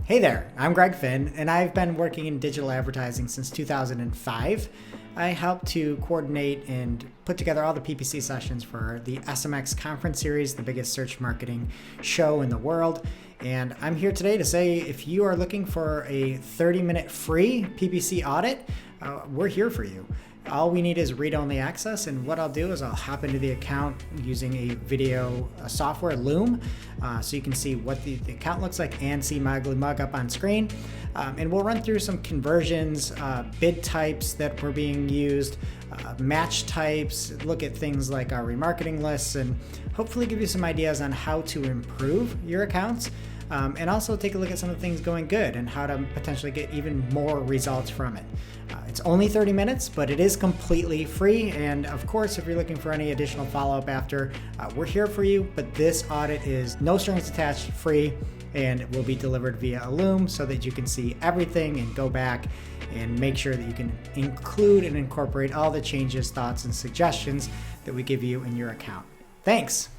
Hey there, I'm Greg Finn, and I've been working in digital advertising since 2005. I help to coordinate and put together all the PPC sessions for the SMX conference series, the biggest search marketing show in the world. And I'm here today to say if you are looking for a 30-minute free PPC audit, we're here for you. All we need is read-only access, and what I'll do is I'll hop into the account using a video software, Loom, so you can see what the account looks like and see my ugly mug up on screen. And we'll run through some conversions, bid types that were being used, match types, look at things like our remarketing lists, and hopefully give you some ideas on how to improve your accounts. And also take a look at some of the things going good and how to potentially get even more results from it. It's only 30 minutes, but it is completely free. And of course, if you're looking for any additional follow-up after, we're here for you. But this audit is no strings attached, free, and will be delivered via a Loom so that you can see everything and go back and make sure that you can include and incorporate all the changes, thoughts, and suggestions that we give you in your account. Thanks.